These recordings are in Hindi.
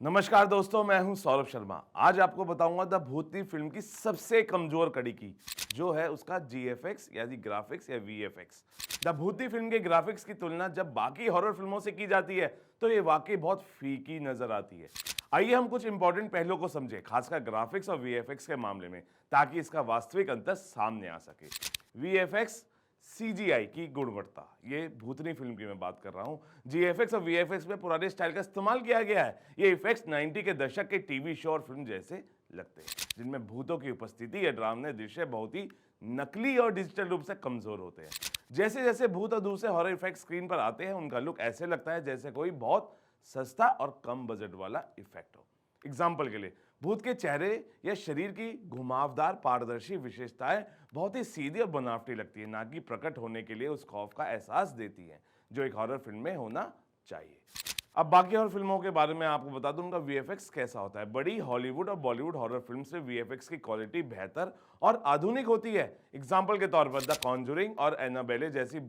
नमस्कार दोस्तों, मैं हूं सौरभ शर्मा। आज आपको बताऊंगा द भूतनी फिल्म की सबसे कमजोर कड़ी की, जो है उसका जीएफएक्स यानी ग्राफिक्स या वीएफएक्स। द भूतनी फिल्म के ग्राफिक्स की तुलना जब बाकी हॉरर फिल्मों से की जाती है तो ये वाकई बहुत फीकी नजर आती है। आइए हम कुछ इंपॉर्टेंट पहलुओं को समझें, खासकर ग्राफिक्स और वीएफएक्स के मामले में, ताकि इसका वास्तविक अंतर सामने आ सके। वीएफएक्स सीजीआई की गुणवत्ता, ये भूतनी फिल्म की मैं बात कर रहा हूं। जीएफएक्स और वीएफएक्स में पुराने स्टाइल का इस्तेमाल किया गया है। ये इफेक्ट्स 90 के दशक के टीवी शो और फिल्म जैसे लगते हैं, जिनमें भूतों की उपस्थिति या डरावने दृश्य बहुत ही नकली और डिजिटल रूप से कमजोर होते हैं। जैसे जैसे भूत और दूसरे हॉरर इफेक्ट स्क्रीन पर आते हैं, उनका लुक ऐसे लगता है जैसे कोई बहुत सस्ता और कम बजट वाला इफेक्ट हो। एग्जाम्पल के लिए, भूत के चेहरे या शरीर की घुमावदार पारदर्शी विशेषताएं बहुत ही सीधी और बनावटी लगती है, ना कि प्रकट होने के लिए उस खौफ का एहसास देती हैं जो एक हॉरर फिल्म में होना चाहिए। अब बाकी हॉरर फिल्मों के बारे में आपको बता दूं उनका वीएफएक्स कैसा होता है। बड़ी हॉलीवुड और बॉलीवुड हॉरर फिल्म से वीएफएक्स की क्वालिटी बेहतर और आधुनिक होती है। एग्जाम्पल के तौर पर द कॉन्जरिंग और एनाबेले जैसी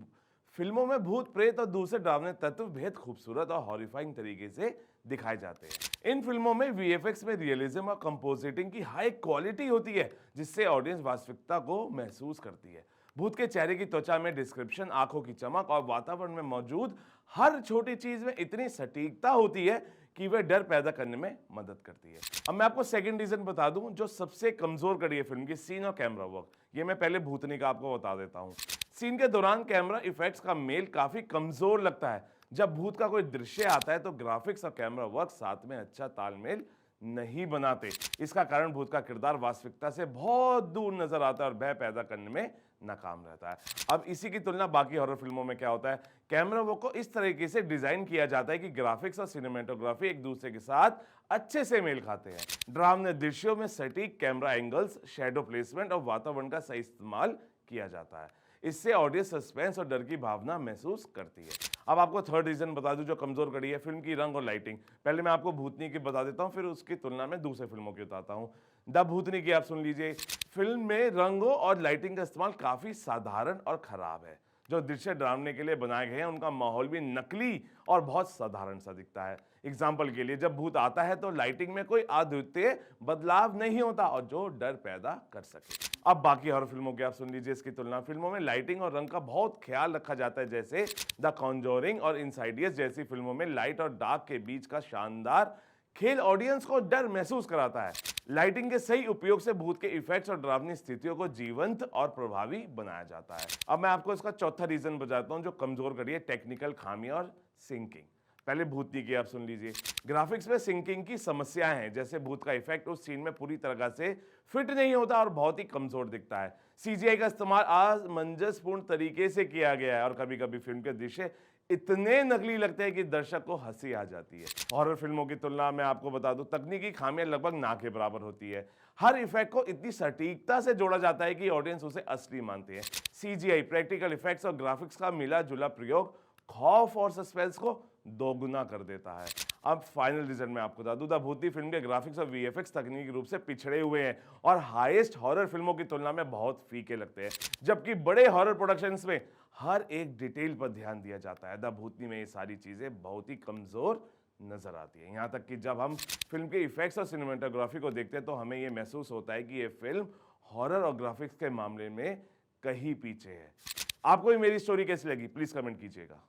फिल्मों में भूत प्रेत और दूसरे डरावने तत्व बेहद खूबसूरत और हॉरिफाइंग तरीके से दिखाए जाते हैं। इन फिल्मों में वीएफएक्स में रियलिज्म और कंपोजिटिंग की हाई क्वालिटी होती है, जिससे ऑडियंस वास्तविकता को महसूस करती है। भूत के चेहरे की त्वचा में डिस्क्रिप्शन, आंखों की चमक और वातावरण में मौजूद हर छोटी चीज में इतनी सटीकता होती है कि वह डर पैदा करने में मदद करती है। अब मैं आपको सेकंड रीजन बता दूं जो सबसे कमजोर कड़ी है फिल्म की, सीन और कैमरा वर्क। ये मैं पहले भूतनी का आपको बता देता हूं। सीन के दौरान कैमरा इफेक्ट्स का मेल काफी कमजोर लगता है। जब भूत का कोई दृश्य आता है तो ग्राफिक्स और कैमरा वर्क साथ में अच्छा तालमेल नहीं बनाते। इसका कारण भूत का किरदार वास्तविकता से बहुत दूर नजर आता है और भय पैदा करने में नाकाम रहता है। अब इसी की तुलना बाकी हॉरर फिल्मों में क्या होता है, कैमरा वर्क को इस तरीके से डिजाइन किया जाता है कि ग्राफिक्स और सिनेमेटोग्राफी एक दूसरे के साथ अच्छे से मेल खाते हैं। ड्रामने दृश्यों में सटीक कैमरा एंगल्स, शेडो प्लेसमेंट और वातावरण का सही इस्तेमाल किया जाता है। इससे ऑडियंस सस्पेंस और डर की भावना महसूस करती है। अब आपको थर्ड रीजन बता दूं जो कमजोर कड़ी है, फिल्म की रंग और लाइटिंग। पहले मैं आपको भूतनी की बता देता हूं, फिर उसकी तुलना में दूसरे फिल्मों की बताता हूं। द भूतनी की आप सुन लीजिए। फिल्म में रंगों और लाइटिंग का इस्तेमाल काफी साधारण और खराब है। जो दृश्य डरावने के लिए बनाए गए हैं उनका माहौल भी नकली और बहुत साधारण सा दिखता है। एग्जाम्पल के लिए, जब भूत आता है तो लाइटिंग में कोई अद्वितीय बदलाव नहीं होता और जो डर पैदा कर सके। अब बाकी हॉरर फिल्मों की आप सुन लीजिए इसकी तुलना। फिल्मों में लाइटिंग और रंग का बहुत ख्याल रखा जाता है, जैसे द कॉन्जोरिंग और इनसाइडियस जैसी फिल्मों में लाइट और डार्क के बीच का शानदार खेल ऑडियंस को डर महसूस कराता है। लाइटिंग के सही उपयोग से भूत के इफेक्ट्स और डरावनी स्थितियों को जीवंत और प्रभावी बनाया जाता है। अब मैं आपको इसका चौथा रीजन बताता हूं जो कमजोर कड़ी है, टेक्निकल खामियां और सिंकिंग। पहले भूतनी की आप सुन लीजिए। ग्राफिक्स में सिंकिंग की समस्याएं हैं, जैसे भूत का इफेक्ट उस सीन में पूरी तरह से फिट नहीं होता और बहुत ही कमजोर दिखता है। सीजीआई का इस्तेमाल असमंजसपूर्ण तरीके से किया गया है और कभी कभी फिल्म के दृश्य इतने नकली लगते हैं कि दर्शक को हंसी आ जाती है। हॉरर फिल्मों की तुलना में आपको बता दूं तकनीकी खामियां लगभग ना के बराबर होती है। हर इफेक्ट को इतनी सटीकता से जोड़ा जाता है कि ऑडियंस उसे असली मानते हैं। सीजीआई, प्रैक्टिकल इफेक्ट्स और ग्राफिक्स का मिला जुला प्रयोग खौफ और सस्पेंस को दोगुना कर देता है। अब फाइनल रीजन में आपको बता दूं, द भूतनी फिल्म के ग्राफिक्स और वीएफएक्स तकनीकी रूप से पिछड़े हुए हैं और हाईएस्ट हॉरर फिल्मों की तुलना में बहुत फीके लगते हैं, जबकि बड़े हॉरर प्रोडक्शंस में हर एक डिटेल पर ध्यान दिया जाता है। द भूतनी में ये सारी चीजें बहुत ही कमजोर नजर आती है। यहां तक कि जब हम फिल्म के इफेक्ट्स और सिनेमेटोग्राफी को देखते हैं तो हमें यह महसूस होता है कि यह फिल्म हॉरर और ग्राफिक्स के मामले में कहीं पीछे है। आपको भी मेरी स्टोरी कैसी लगी, प्लीज कमेंट कीजिएगा।